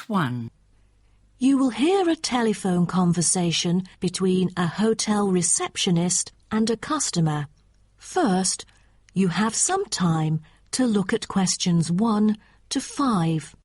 Part 1. You will hear a telephone conversation between a hotel receptionist and a customer. First, you have some time to look at questions 1 to 5.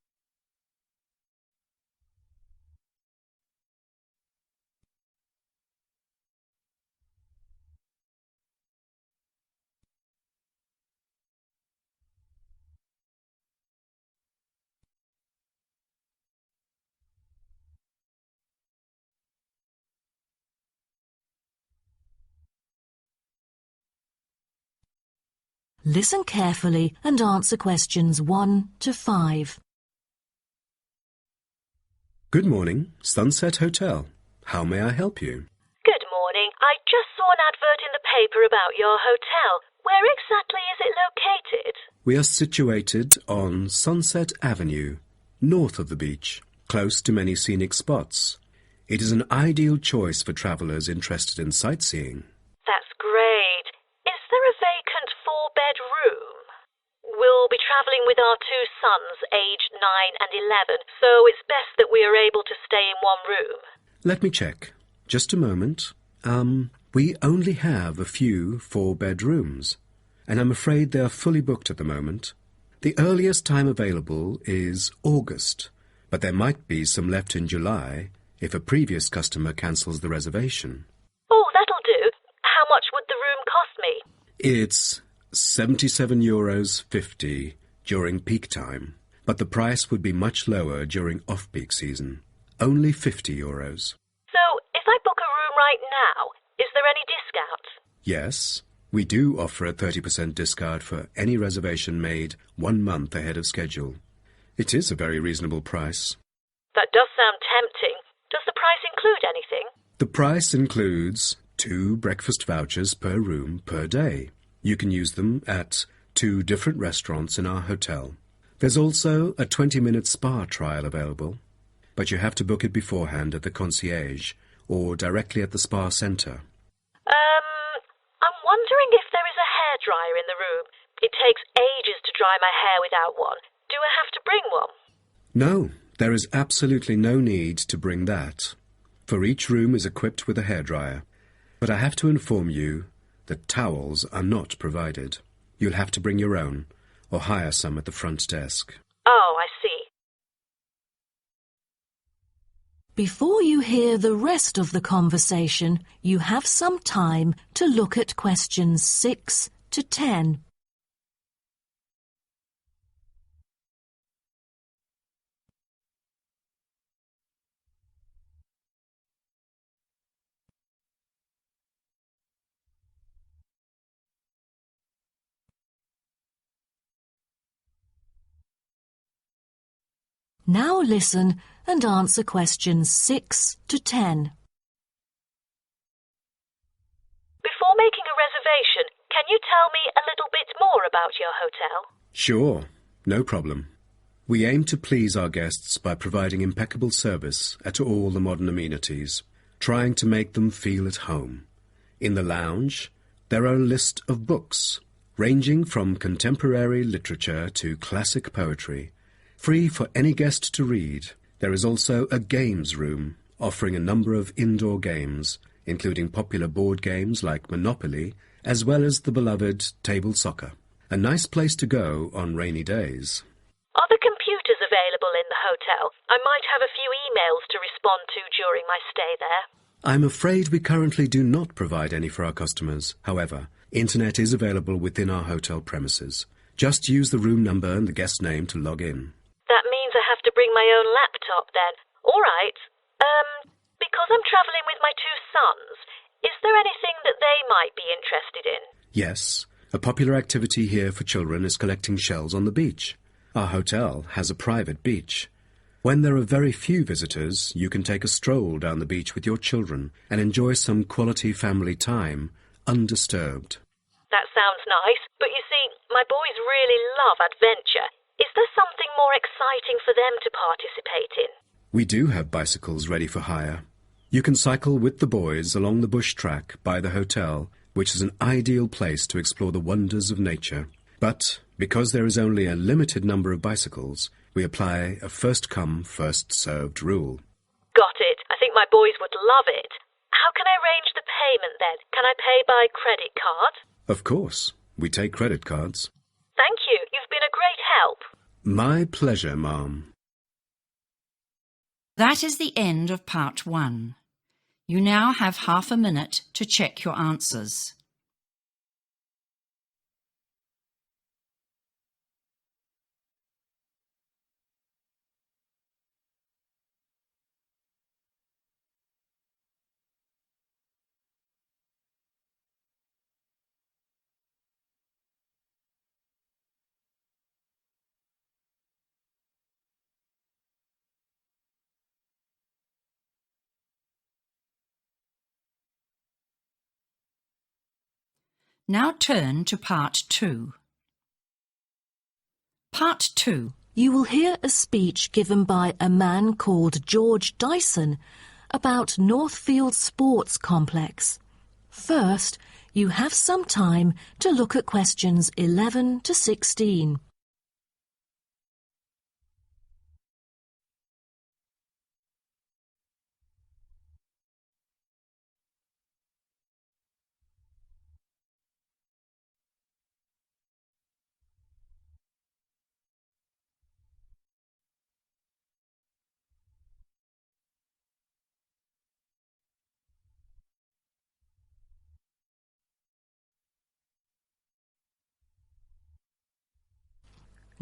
Listen carefully and answer questions 1 to 5. Good morning, Sunset Hotel. How may I help you? Good morning. I just saw an advert in the paper about your hotel. Where exactly is it located? We are situated on Sunset Avenue, north of the beach, close to many scenic spots. It is an ideal choice for travellers interested in sightseeing. That's great. Is there a vacant 4-bed room? We'll be travelling with our 2 sons, aged 9 and 11, so it's best that we are able to stay in one room. Let me check. Just a moment. We only have a few 4-bed rooms, and I'm afraid they are fully booked at the moment. The earliest time available is August, but there might be some left in July if a previous customer cancels the reservation. Oh, that'll do. How much would the room cost me? It's €77.50 during peak time, but the price would be much lower during off-peak season. Only €50. So, if I book a room right now, is there any discount? Yes, we do offer a 30% discount for any reservation made 1 month ahead of schedule. It is a very reasonable price. That does sound tempting. Does the price include anything? The price includes 2 breakfast vouchers per room per day. You can use them at 2 different restaurants in our hotel. There's also a 20-minute spa trial available, but you have to book it beforehand at the concierge or directly at the spa centre. I'm wondering if there is a hairdryer in the room. It takes ages to dry my hair without one. Do I have to bring one? No, there is absolutely no need to bring that, for each room is equipped with a hairdryer. But I have to inform you that towels are not provided. You'll have to bring your own, or hire some at the front desk. Oh, I see. Before you hear the rest of the conversation, you have some time to look at questions 6 to 10. Now listen and answer questions 6 to 10. Before making a reservation, can you tell me a little bit more about your hotel? Sure, no problem. We aim to please our guests by providing impeccable service at all the modern amenities, trying to make them feel at home. In the lounge, there are a list of books, ranging from contemporary literature to classic poetry, free for any guest to read. There is also a games room, offering a number of indoor games, including popular board games like Monopoly, as well as the beloved table soccer. A nice place to go on rainy days. Are the computers available in the hotel? I might have a few emails to respond to during my stay there. I'm afraid we currently do not provide any for our customers. However, internet is available within our hotel premises. Just use the room number and the guest name to log in. That means I have to bring my own laptop then. All right. Because I'm travelling with my 2 sons, is there anything that they might be interested in? Yes. A popular activity here for children is collecting shells on the beach. Our hotel has a private beach. When there are very few visitors, you can take a stroll down the beach with your children and enjoy some quality family time, undisturbed. That sounds nice, but you see, my boys really love adventure. Is there something more exciting for them to participate in? We do have bicycles ready for hire. You can cycle with the boys along the bush track by the hotel, which is an ideal place to explore the wonders of nature. But because there is only a limited number of bicycles, We apply a first-come, first-served rule. Got it. I think my boys would love it. How can I arrange the payment then? Can I pay by credit card? Of course. We take credit cards. Thank you. You've been a great help. My pleasure, ma'am. That is the end of part 1. You now have half a minute to check your answers. Now turn to part 2. Part 2. You will hear a speech given by a man called George Dyson about Northfield Sports Complex. First, you have some time to look at questions 11 to 16.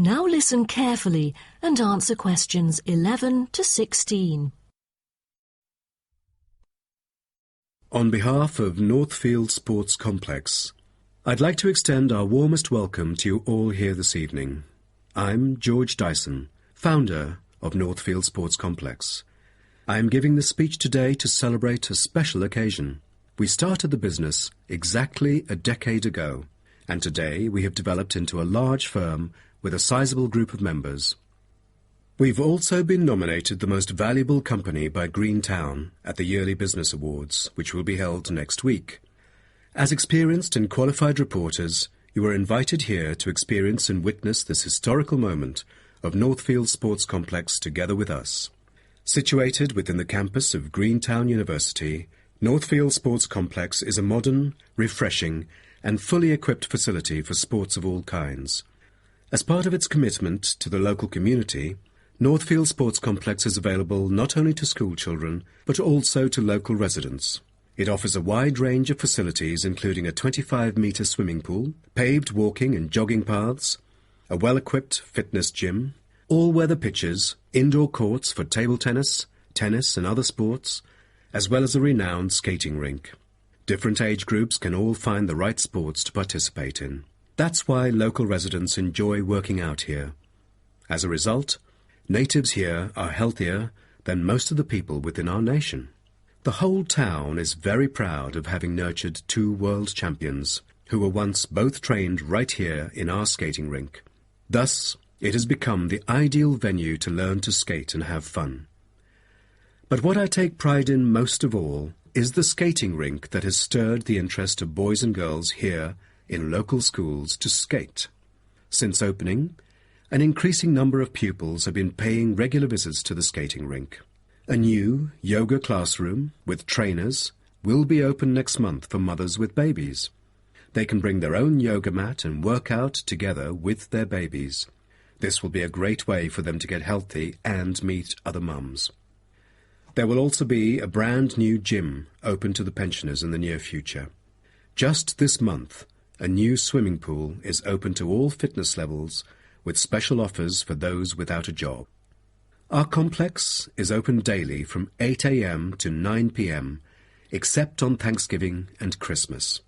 Now listen carefully and answer questions 11 to 16. On behalf of Northfield Sports Complex, I'd like to extend our warmest welcome to you all here this evening. I'm George Dyson, founder of Northfield Sports Complex. I am giving this speech today to celebrate a special occasion. We started the business exactly a decade ago, and today we have developed into a large firm with a sizable group of members. We've also been nominated the most valuable company by Greentown at the Yearly Business Awards, which will be held next week. As experienced and qualified reporters, you are invited here to experience and witness this historical moment of Northfield Sports Complex together with us. Situated within the campus of Greentown University, Northfield Sports Complex is a modern, refreshing, and fully equipped facility for sports of all kinds. As part of its commitment to the local community, Northfield Sports Complex is available not only to school children, but also to local residents. It offers a wide range of facilities including a 25-metre swimming pool, paved walking and jogging paths, a well-equipped fitness gym, all-weather pitches, indoor courts for table tennis, tennis and other sports, as well as a renowned skating rink. Different age groups can all find the right sports to participate in. That's why local residents enjoy working out here. As a result, natives here are healthier than most of the people within our nation. The whole town is very proud of having nurtured 2 world champions who were once both trained right here in our skating rink. Thus, it has become the ideal venue to learn to skate and have fun. But what I take pride in most of all is the skating rink that has stirred the interest of boys and girls here in local schools to skate. Since opening, an increasing number of pupils have been paying regular visits to the skating rink. A new yoga classroom with trainers will be open next month for mothers with babies. They can bring their own yoga mat and work out together with their babies. This will be a great way for them to get healthy and meet other mums. There will also be a brand new gym open to the pensioners in the near future. Just this month, a new swimming pool is open to all fitness levels with special offers for those without a job. Our complex is open daily from 8 a.m. to 9 p.m. except on Thanksgiving and Christmas.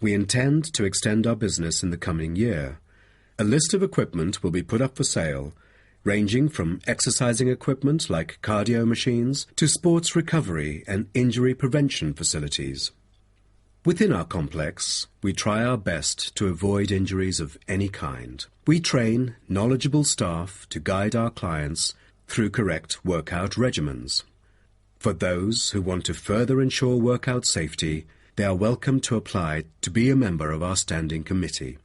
We intend to extend our business in the coming year. A list of equipment will be put up for sale, ranging from exercising equipment like cardio machines to sports recovery and injury prevention facilities. Within our complex, we try our best to avoid injuries of any kind. We train knowledgeable staff to guide our clients through correct workout regimens. For those who want to further ensure workout safety, they are welcome to apply to be a member of our standing committee.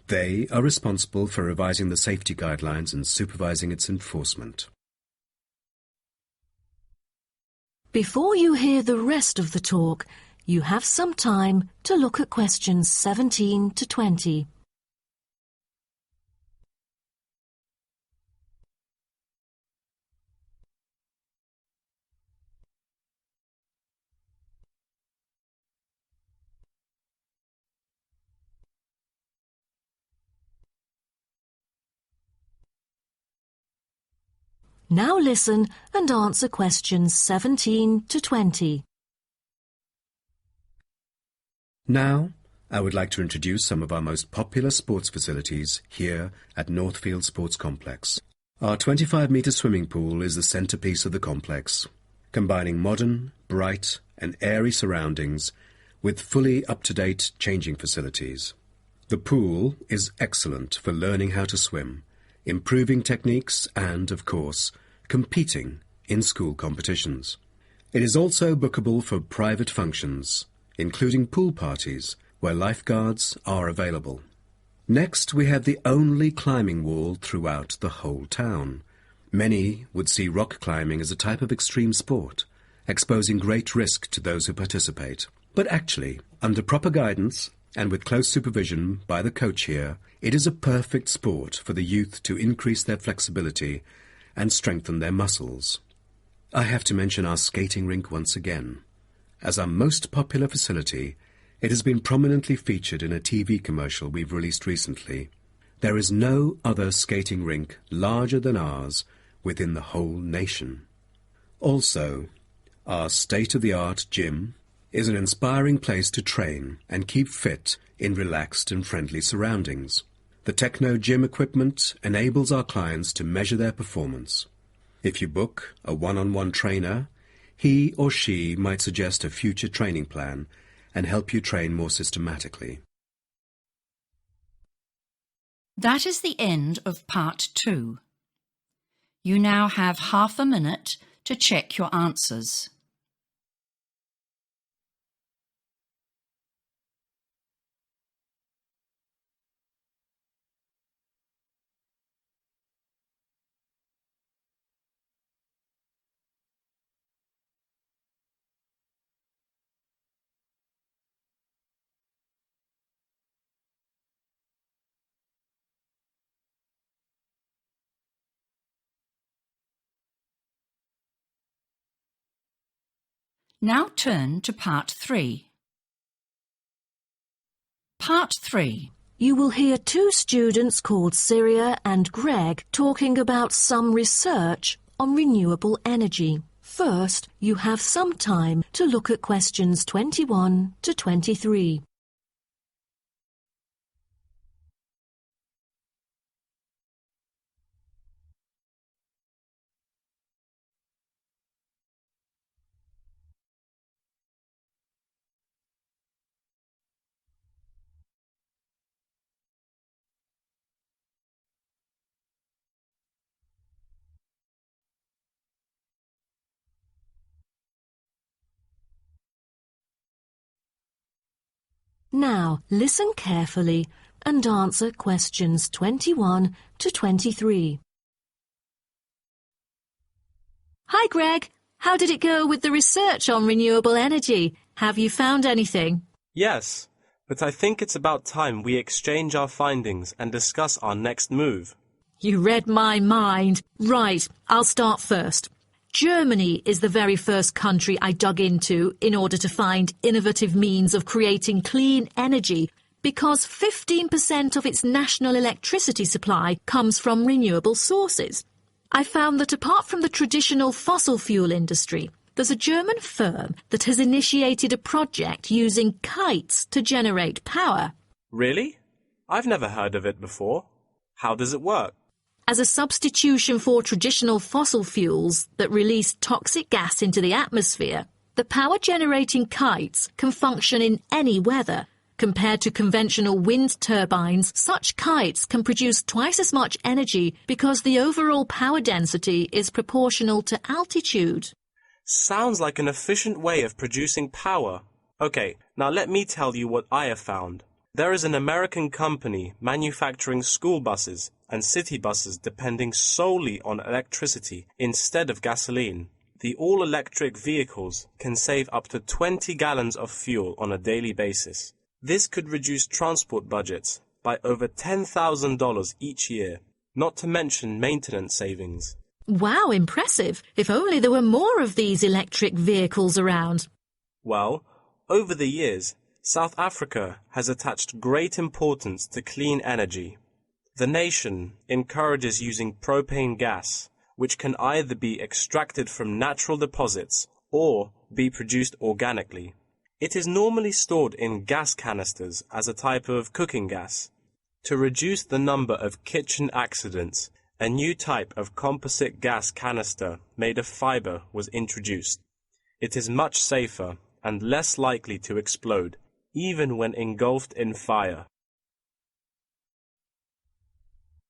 They are responsible for revising the safety guidelines and supervising its enforcement. Before you hear the rest of the talk, you have some time to look at questions 17 to 20. Now listen and answer questions 17 to 20. Now, I would like to introduce some of our most popular sports facilities here at Northfield Sports Complex. Our 25-metre swimming pool is the centrepiece of the complex, combining modern, bright and airy surroundings with fully up-to-date changing facilities. The pool is excellent for learning how to swim, improving techniques and, of course, competing in school competitions. It is also bookable for private functions, including pool parties, where lifeguards are available. Next, we have the only climbing wall throughout the whole town. Many would see rock climbing as a type of extreme sport, exposing great risk to those who participate. But actually, under proper guidance and with close supervision by the coach here, it is a perfect sport for the youth to increase their flexibility and strengthen their muscles. I have to mention our skating rink once again. As our most popular facility, it has been prominently featured in a TV commercial we've released recently. There is no other skating rink larger than ours within the whole nation. Also, our state-of-the-art gym is an inspiring place to train and keep fit in relaxed and friendly surroundings. The Techno gym equipment enables our clients to measure their performance. If you book a one-on-one trainer, he or she might suggest a future training plan and help you train more systematically. That is the end of part 2. You now have half a minute to check your answers. Now turn to part 3. Part 3. You will hear two students called Syria and Greg talking about some research on renewable energy. First, you have some time to look at questions 21 to 23. Now, listen carefully and answer questions 21 to 23. Hi, Greg. How did it go with the research on renewable energy? Have you found anything? Yes, but I think it's about time we exchange our findings and discuss our next move. You read my mind. Right, I'll start first. Germany is the very first country I dug into in order to find innovative means of creating clean energy because 15% of its national electricity supply comes from renewable sources. I found that apart from the traditional fossil fuel industry, there's a German firm that has initiated a project using kites to generate power. Really? I've never heard of it before. How does it work? As a substitution for traditional fossil fuels that release toxic gas into the atmosphere, the power-generating kites can function in any weather. Compared to conventional wind turbines, such kites can produce twice as much energy because the overall power density is proportional to altitude. Sounds like an efficient way of producing power. Okay, now let me tell you what I have found. There is an American company manufacturing school buses and city buses depending solely on electricity instead of gasoline. The all-electric vehicles can save up to 20 gallons of fuel on a daily basis. This could reduce transport budgets by over $10,000 each year, not to mention maintenance savings. Wow, impressive. If only there were more of these electric vehicles around. Well, over the years, South Africa has attached great importance to clean energy. The nation encourages using propane gas, which can either be extracted from natural deposits or be produced organically. It is normally stored in gas canisters as a type of cooking gas. To reduce the number of kitchen accidents, a new type of composite gas canister made of fiber was introduced. It is much safer and less likely to explode, even when engulfed in fire.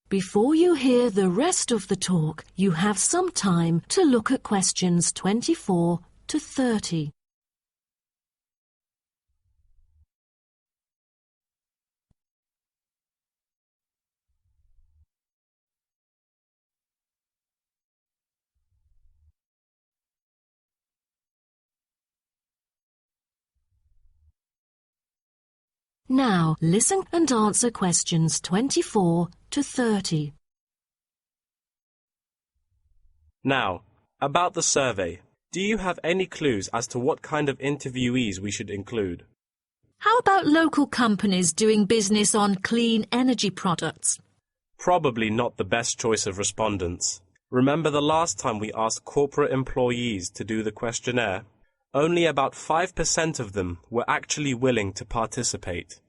Before you hear the rest of the talk, you have some time to look at questions 24 to 30. Now, listen and answer questions 24 to 30. Now, about the survey, do you have any clues as to what kind of interviewees we should include? How about local companies doing business on clean energy products? Probably not the best choice of respondents. Remember the last time we asked corporate employees to do the questionnaire? Only about 5% of them were actually willing to participate.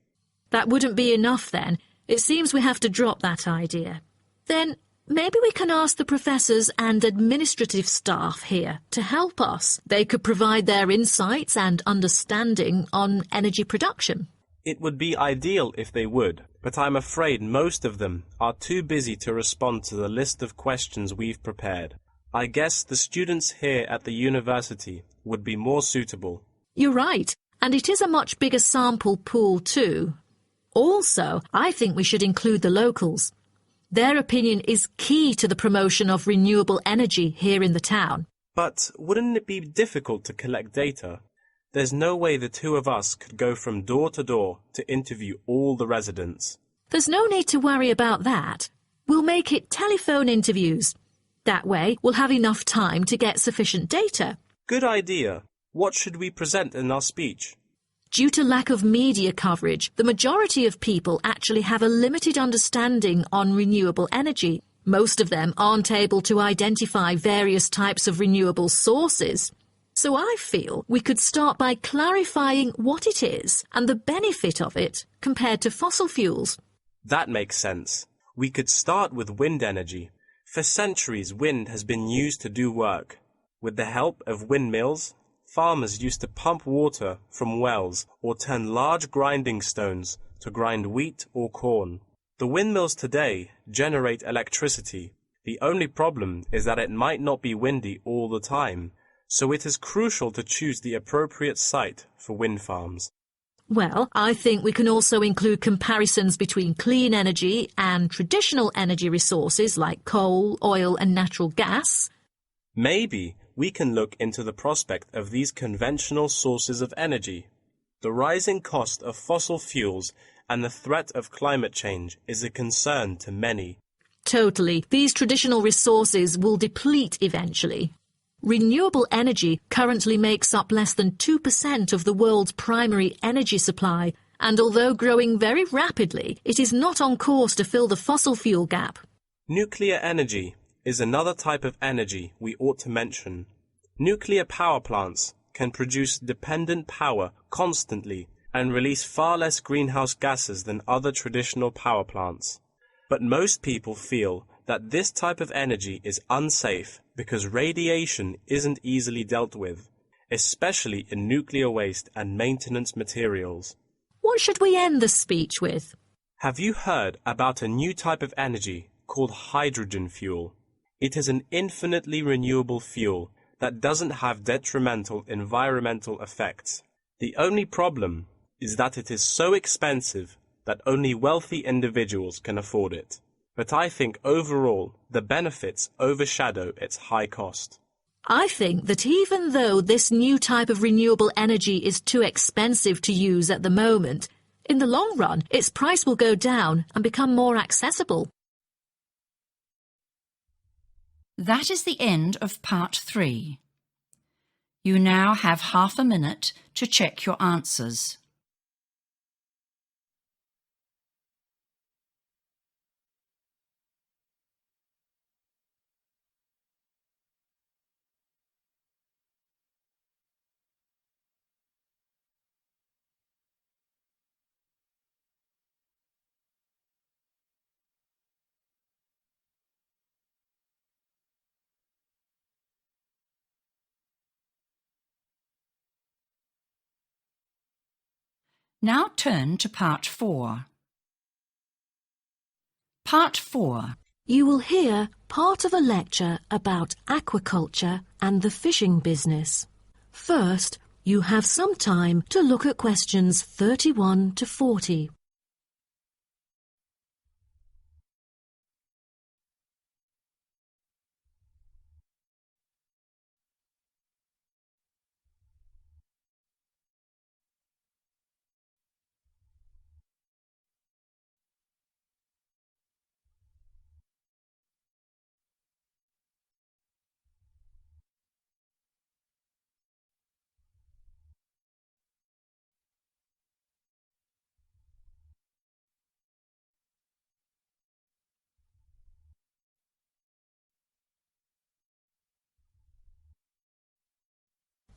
That wouldn't be enough then. It seems we have to drop that idea. Then maybe we can ask the professors and administrative staff here to help us. They could provide their insights and understanding on energy production. It would be ideal if they would, but I'm afraid most of them are too busy to respond to the list of questions we've prepared. I guess the students here at the university would be more suitable. You're right, and it is a much bigger sample pool too. Also, I think we should include the locals. Their opinion is key to the promotion of renewable energy here in the town. But wouldn't it be difficult to collect data? There's no way the two of us could go from door to door to interview all the residents. There's no need to worry about that. We'll make it telephone interviews. That way, we'll have enough time to get sufficient data. Good idea. What should we present in our speech? Due to lack of media coverage, the majority of people actually have a limited understanding on renewable energy. Most of them aren't able to identify various types of renewable sources. So I feel we could start by clarifying what it is and the benefit of it compared to fossil fuels. That makes sense. We could start with wind energy. For centuries, wind has been used to do work. With the help of windmills, farmers used to pump water from wells or turn large grinding stones to grind wheat or corn. The windmills today generate electricity. The only problem is that it might not be windy all the time, so it is crucial to choose the appropriate site for wind farms. Well, I think we can also include comparisons between clean energy and traditional energy resources like coal, oil and natural gas. Maybe we can look into the prospect of these conventional sources of energy. The rising cost of fossil fuels and the threat of climate change is a concern to many. Totally. These traditional resources will deplete eventually. Renewable energy currently makes up less than 2% of the world's primary energy supply, and although growing very rapidly, it is not on course to fill the fossil fuel gap. Nuclear energy is another type of energy we ought to mention. Nuclear power plants can produce dependent power constantly and release far less greenhouse gases than other traditional power plants. But most people feel that this type of energy is unsafe because radiation isn't easily dealt with, especially in nuclear waste and maintenance materials. What should we end the speech with? Have you heard about a new type of energy called hydrogen fuel? It is an infinitely renewable fuel that doesn't have detrimental environmental effects. The only problem is that it is so expensive that only wealthy individuals can afford it. But I think overall, the benefits overshadow its high cost. I think that even though this new type of renewable energy is too expensive to use at the moment, in the long run, its price will go down and become more accessible. That is the end of part 3. You now have half a minute to check your answers. Now turn to part 4. Part 4. You will hear part of a lecture about aquaculture and the fishing business. First, you have some time to look at questions 31 to 40.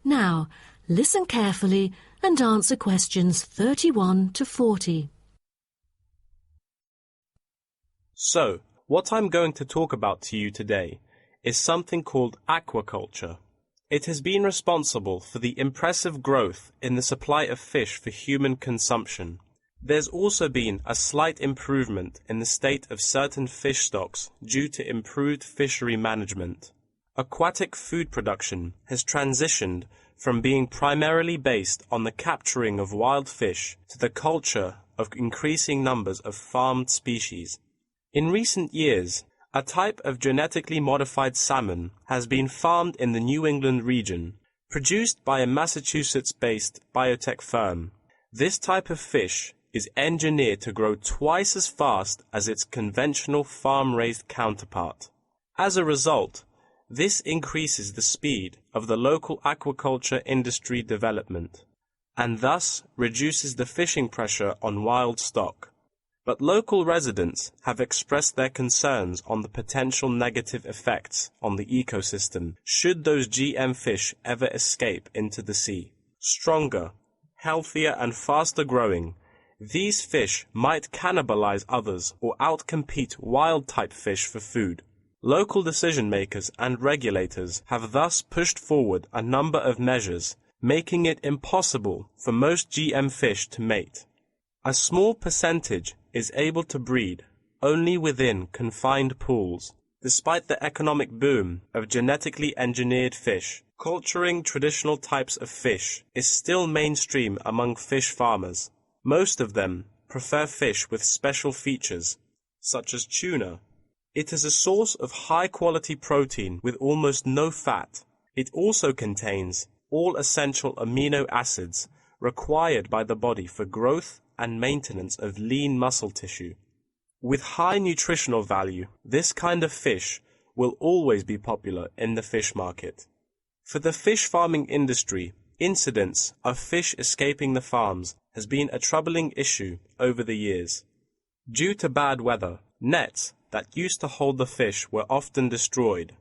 Now, listen carefully and answer questions 31 to 40. So, what I'm going to talk about to you today is something called aquaculture. It has been responsible for the impressive growth in the supply of fish for human consumption. There's also been a slight improvement in the state of certain fish stocks due to improved fishery management. Aquatic food production has transitioned from being primarily based on the capturing of wild fish to the culture of increasing numbers of farmed species. In recent years, a type of genetically modified salmon has been farmed in the New England region, produced by a Massachusetts-based biotech firm. This type of fish is engineered to grow twice as fast as its conventional farm-raised counterpart. As a result, this increases the speed of the local aquaculture industry development, and thus reduces the fishing pressure on wild stock. But local residents have expressed their concerns on the potential negative effects on the ecosystem should those GM fish ever escape into the sea. Stronger, healthier and faster growing, these fish might cannibalize others or outcompete wild-type fish for food. Local decision-makers and regulators have thus pushed forward a number of measures, making it impossible for most GM fish to mate. A small percentage is able to breed only within confined pools. Despite the economic boom of genetically engineered fish, culturing traditional types of fish is still mainstream among fish farmers. Most of them prefer fish with special features, such as tuna. It is a source of high-quality protein with almost no fat. It also contains all essential amino acids required by the body for growth and maintenance of lean muscle tissue. With high nutritional value, this kind of fish will always be popular in the fish market. For the fish farming industry, incidents of fish escaping the farms has been a troubling issue over the years. Due to bad weather, nets that used to hold the fish were often destroyed.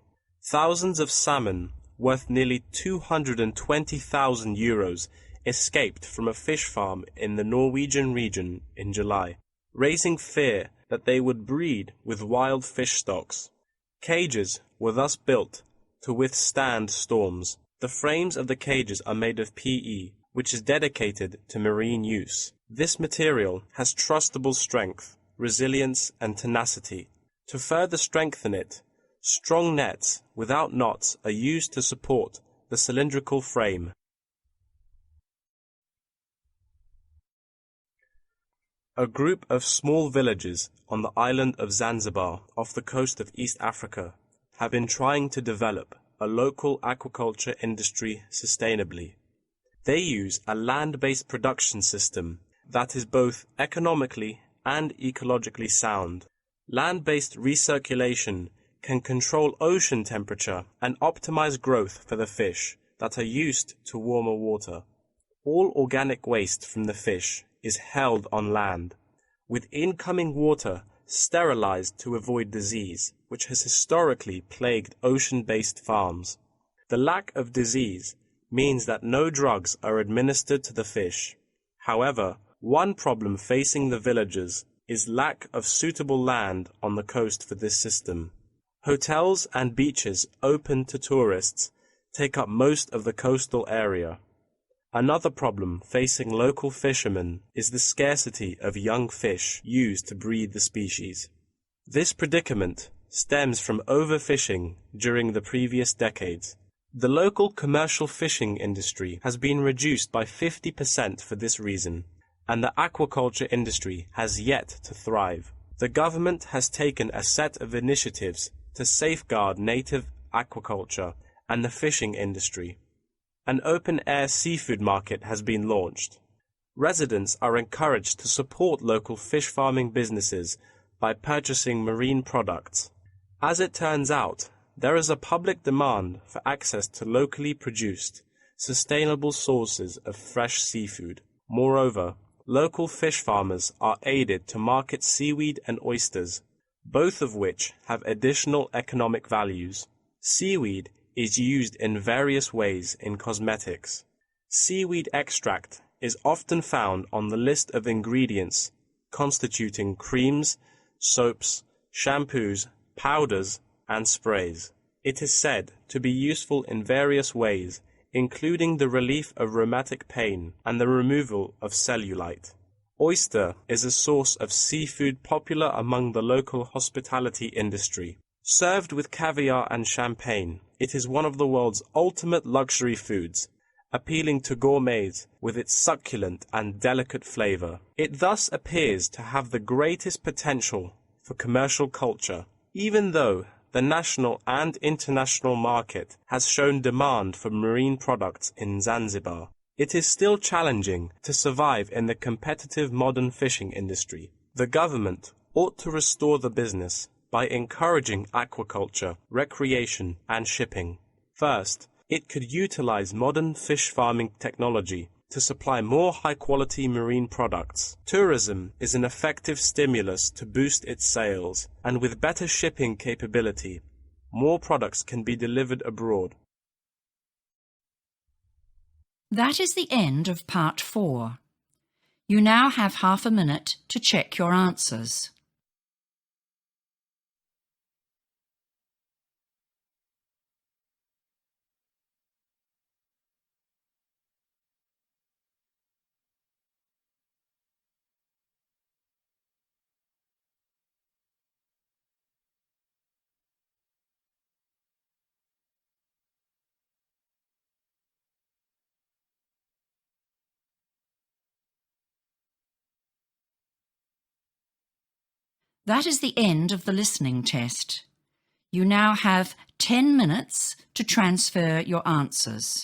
Thousands of salmon, worth nearly 220,000 euros, escaped from a fish farm in the Norwegian region in July, raising fear that they would breed with wild fish stocks. Cages were thus built to withstand storms. The frames of the cages are made of PE, which is dedicated to marine use. This material has trustable strength, resilience, and tenacity. To further strengthen it, strong nets without knots are used to support the cylindrical frame. A group of small villages on the island of Zanzibar off the coast of East Africa have been trying to develop a local aquaculture industry sustainably. They use a land-based production system that is both economically and ecologically sound. Land-based recirculation can control ocean temperature and optimize growth for the fish that are used to warmer water. All organic waste from the fish is held on land, with incoming water sterilized to avoid disease, which has historically plagued ocean-based farms. The lack of disease means that no drugs are administered to the fish. However, one problem facing the villagers is lack of suitable land on the coast for this system. Hotels and beaches open to tourists take up most of the coastal area. Another problem facing local fishermen is the scarcity of young fish used to breed the species. This predicament stems from overfishing during the previous decades. The local commercial fishing industry has been reduced by 50% for this reason, and the aquaculture industry has yet to thrive. The government has taken a set of initiatives to safeguard native aquaculture and the fishing industry. An open-air seafood market has been launched. Residents are encouraged to support local fish farming businesses by purchasing marine products. As it turns out, there is a public demand for access to locally produced, sustainable sources of fresh seafood. Moreover, local fish farmers are aided to market seaweed and oysters, both of which have additional economic values. Seaweed is used in various ways in cosmetics. Seaweed extract is often found on the list of ingredients constituting creams, soaps, shampoos, powders, and sprays. It is said to be useful in various ways, including the relief of rheumatic pain and the removal of cellulite. Oyster is a source of seafood popular among the local hospitality industry. Served with caviar and champagne, it is one of the world's ultimate luxury foods, appealing to gourmets with its succulent and delicate flavor. It thus appears to have the greatest potential for commercial culture, even though the national and international market has shown demand for marine products in Zanzibar. It is still challenging to survive in the competitive modern fishing industry. The government ought to restore the business by encouraging aquaculture, recreation, and shipping. First, it could utilize modern fish farming technology to supply more high-quality marine products. Tourism is an effective stimulus to boost its sales, and with better shipping capability, more products can be delivered abroad. That is the end of part 4. You now have half a minute to check your answers. That is the end of the listening test. You now have 10 minutes to transfer your answers.